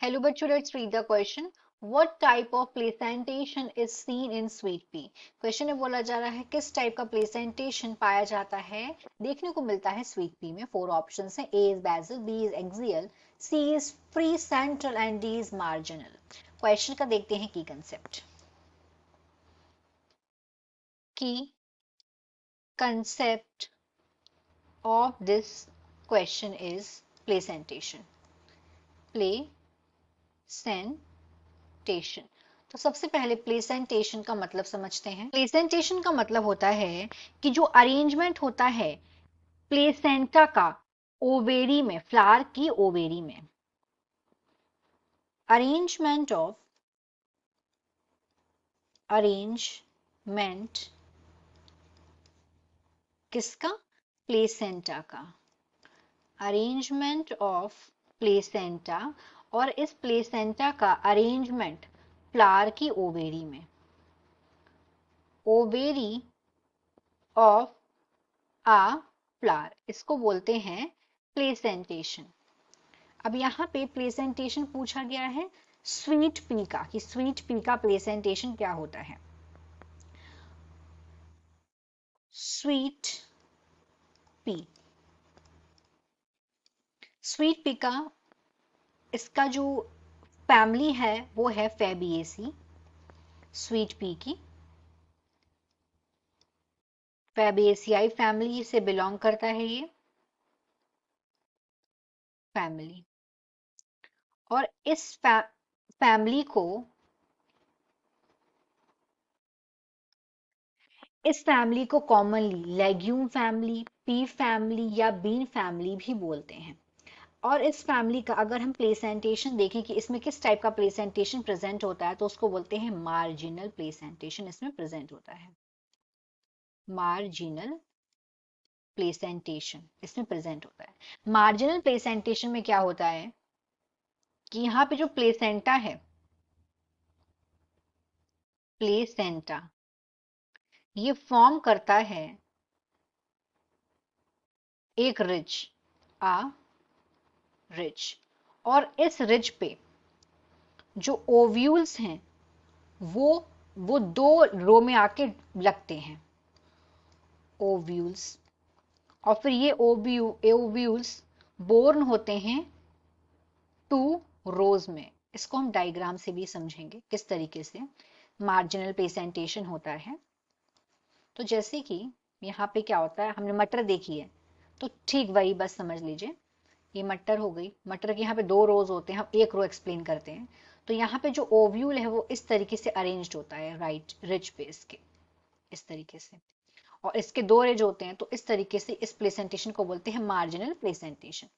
Hello बच्चों, let's read the question. What type of placentation is seen in sweet pea? Question में बोला जा रहा है किस टाइप का प्लेसेंटेशन पाया जाता है, देखने को मिलता है स्वीट पी में. फोर ऑप्शंस हैं. A is basal, B is axial, C is free central and D is marginal. Question का देखते हैं की कंसेप्ट. की concept of this question is placentation. Placentation. तो सबसे पहले प्लेसेंटेशन का मतलब समझते हैं. प्लेसेंटेशन का मतलब होता है कि जो अरेंजमेंट होता है प्लेसेंटा का ओवेरी में, फ्लावर की ओवेरी में. अरेंजमेंट किसका? प्लेसेंटा का. अरेंजमेंट ऑफ प्लेसेंटा, और इस प्लेसेंटा का अरेंजमेंट फ्लावर की ओवेरी में. ओवेरी ऑफ आ फ्लावर, इसको बोलते हैं प्लेसेंटेशन. अब यहाँ पे प्लेसेंटेशन पूछा गया है स्वीट पी का, कि स्वीट पी का प्लेसेंटेशन क्या होता है. स्वीट पी, स्वीट पी का इसका जो फैमिली है वो है फैबिएसी. स्वीट पी की फैबिएसियाई फैमिली से बिलोंग करता है ये फैमिली. और इस फैमिली को, इस फैमिली को commonly legume family, P family या बीन फैमिली भी बोलते हैं. और इस फैमिली का अगर हम प्लेसेंटेशन देखें कि इसमें किस टाइप का प्लेसेंटेशन प्रेजेंट होता है, तो उसको बोलते हैं मार्जिनल प्लेसेंटेशन. इसमें प्रेजेंट होता है मार्जिनल प्लेसेंटेशन, इसमें प्रेजेंट होता है. मार्जिनल प्लेसेंटेशन में क्या होता है कि यहाँ पे जो प्लेसेंटा है, प्लेसेंटा ये फॉर्म करता है एक रिज, आ रिज. और इस रिज पे जो ओव्यूल्स हैं वो दो रो में आके लगते हैं, ओव्यूल्स. और फिर ये ओव्यूल्स बोर्न होते हैं टू रोज में. इसको हम डायग्राम से भी समझेंगे किस तरीके से मार्जिनल प्लेसेंटेशन होता है. तो जैसे कि यहाँ पे क्या होता है, हमने मटर देखी है तो ठीक वही बस समझ लीजिए. ये मटर हो गई. मटर के यहाँ पे दो रोज होते हैं, हम एक रो एक्सप्लेन करते हैं. तो यहाँ पे जो ओव्यूल है वो इस तरीके से अरेंज्ड होता है राइट रिज पे, इसके इस तरीके से. और इसके दो रेज होते हैं, तो इस तरीके से इस प्लेसेंटेशन को बोलते हैं मार्जिनल प्लेसेंटेशन.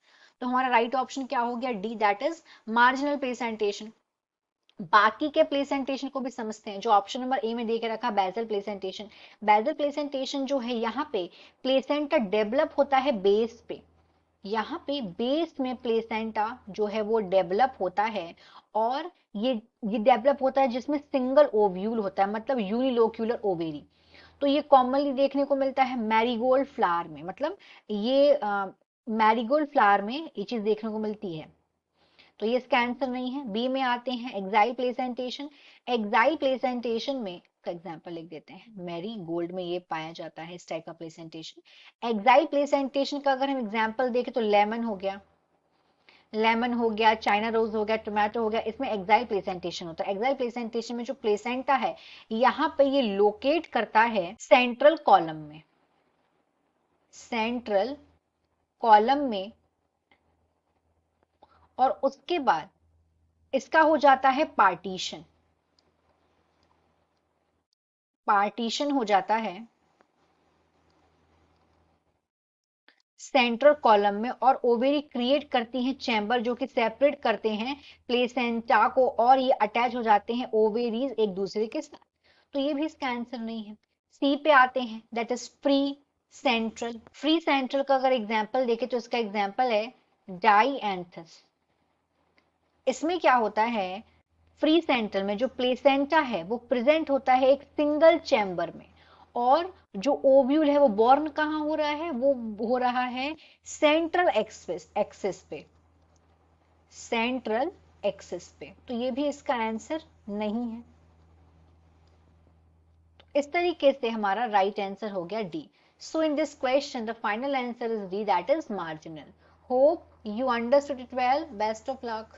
तो हमारा राइट ऑप्शन क्या हो गया? D, that is marginal placentation. बाकी के प्लेसेंटेशन को भी समझते हैं. जो ऑप्शन नंबर ए में दे के रखा बेसल प्लेसेंटेशन. बेसल प्लेसेंटेशन जो है, यहाँ पे प्लेसेंटा डेवलप होता है बेस पे. यहाँ पे बेस में प्लेसेंटा जो है वो डेवलप होता है. और ये डेवलप होता है जिसमें सिंगल ओव्यूल होता है, मतलब यूनिलोक्यूलर ओवेरी. तो ये कॉमनली देखने को मिलता है मैरीगोल्ड फ्लावर में. मतलब ये मैरीगोल्ड फ्लावर में ये चीज देखने को मिलती है. तो ये इसका आंसर नहीं है. बी में आते हैं एक्साइल प्लेसेंटेशन. एक्साइल प्लेसेंटेशन में का एग्जांपल लिख देते हैं. मैरी गोल्ड में ये पाया जाता है इस टाइप का प्लेसेंटेशन. एक्साइल प्लेसेंटेशन का अगर हम एग्जांपल देखें तो लेमन हो गया, लेमन हो गया, चाइना रोज हो गया, टोमेटो हो गया. इसमें एक्साइल प्लेसेंटेशन होता है. एक्साइल प्लेसेंटेशन में जो प्लेसेंटा है यहाँ पे ये लोकेट करता है सेंट्रल कॉलम में. सेंट्रल कॉलम में. और उसके बाद इसका हो जाता है पार्टीशन. पार्टीशन हो जाता है सेंट्रल कॉलम में. और ओवेरी क्रिएट करती हैं चैम्बर जो कि सेपरेट करते हैं प्लेसेंटा को, और ये अटैच हो जाते हैं ओवेरीज एक दूसरे के साथ. तो ये भी इसका आंसर नहीं है. सी पे आते हैं, that is free central. Free central का अगर एग्जांपल देखें तो इसका एग्जांपल है डाइएंथस. इसमें क्या होता है, फ्री सेंट्रल में जो प्लेसेंटा है वो प्रेजेंट होता है एक सिंगल चैम्बर में. और जो ओव्यूल है वो बॉर्न कहाँ हो रहा है, वो हो रहा है सेंट्रल एक्सिस पे. सेंट्रल एक्सिस पे, तो ये भी इसका आंसर नहीं है। तो इस तरीके से हमारा राइट आंसर हो गया D. So in this question the final answer is D, that is marginal. Hope you understood it well. Best of luck.